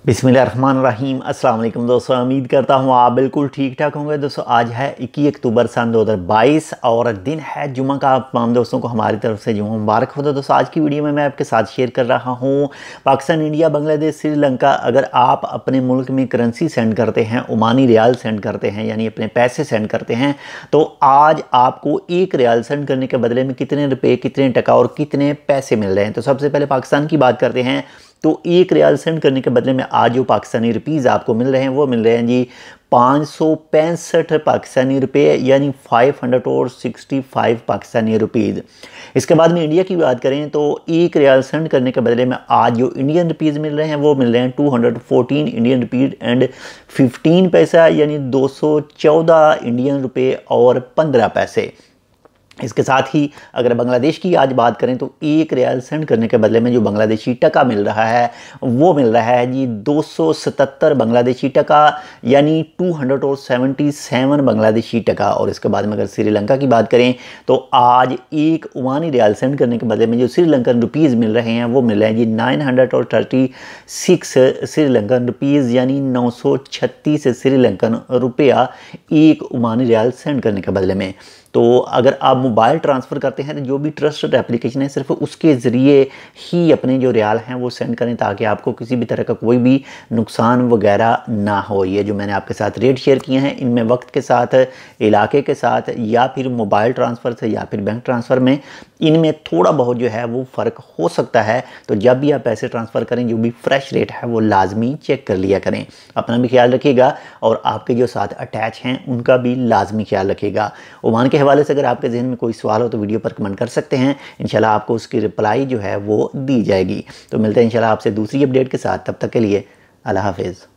बिस्मिल्लाहिर्रहमानिर्रहीम। अस्सलाम वालेकुम दोस्तों, उम्मीद करता हूँ आप बिल्कुल ठीक ठाक होंगे। दोस्तों आज है 21 अक्टूबर सन 2022 और दिन है जुमा का। तमाम दोस्तों को हमारी तरफ से जुमा मुबारक हो। तो दोस्तों आज की वीडियो में मैं आपके साथ शेयर कर रहा हूँ पाकिस्तान, इंडिया, बांग्लादेश, श्रीलंका। अगर आप अपने मुल्क में करेंसी सेंड करते हैं, ओमानी रियाल सेंड करते हैं, यानी अपने पैसे सेंड करते हैं, तो आज आपको एक रियाल सेंड करने के बदले में कितने रुपये, कितने टका और कितने पैसे मिल रहे हैं। तो सबसे पहले पाकिस्तान की बात करते हैं। तो एक रियाल सेंड करने के बदले में आज जो पाकिस्तानी रुपीज़ आपको मिल रहे हैं वो मिल रहे हैं जी 565 पाकिस्तानी रुपये, यानी 565 पाकिस्तानी रुपीज़। इसके बाद में इंडिया की बात करें तो एक रियाल सेंड करने के बदले में आज जो इंडियन रुपीज़ मिल रहे हैं वो मिल रहे हैं 214 इंडियन रुपीज़ एंड 15 पैसा, यानी 214 इंडियन रुपये और 15 पैसे। इसके साथ ही अगर बांग्लादेश की आज बात करें तो एक रियाल सेंड करने के बदले में जो बांग्लादेशी टका मिल रहा है वो मिल रहा है जी 277 बांग्लादेशी टका, यानी 277 बांग्लादेशी टका। और इसके बाद में अगर श्रीलंका की बात करें तो आज एक ओमानी रियाल सेंड करने के बदले में जो श्रीलंकन रुपीज़ मिल रहे हैं वो मिल रहे हैं जी 936 श्रीलंकन रुपीज़, यानी 936 श्रीलंकन रुपया एक ओमानी रियाल सेंड करने के बदले में। तो अगर आप मोबाइल ट्रांसफ़र करते हैं तो जो भी ट्रस्टेड एप्लीकेशन है सिर्फ उसके ज़रिए ही अपने जो रियाल हैं वो सेंड करें, ताकि आपको किसी भी तरह का कोई भी नुकसान वगैरह ना हो। ये जो मैंने आपके साथ रेट शेयर किए हैं इनमें वक्त के साथ, इलाके के साथ, या फिर मोबाइल ट्रांसफ़र से या फिर बैंक ट्रांसफ़र में, इनमें थोड़ा बहुत जो है वो फ़र्क हो सकता है। तो जब भी आप पैसे ट्रांसफ़र करें जो भी फ्रेश रेट है वो लाजमी चेक कर लिया करें। अपना भी ख्याल रखिएगा और आपके जो साथ अटैच हैं उनका भी लाजमी ख्याल रखिएगा। ओमान के हवाले से अगर आपके जहन में कोई सवाल हो तो वीडियो पर कमेंट कर सकते हैं, इंशाल्लाह आपको उसकी रिप्लाई जो है वो दी जाएगी। तो मिलते हैं इंशाल्लाह आपसे दूसरी अपडेट के साथ, तब तक के लिए अल्लाह हाफिज़।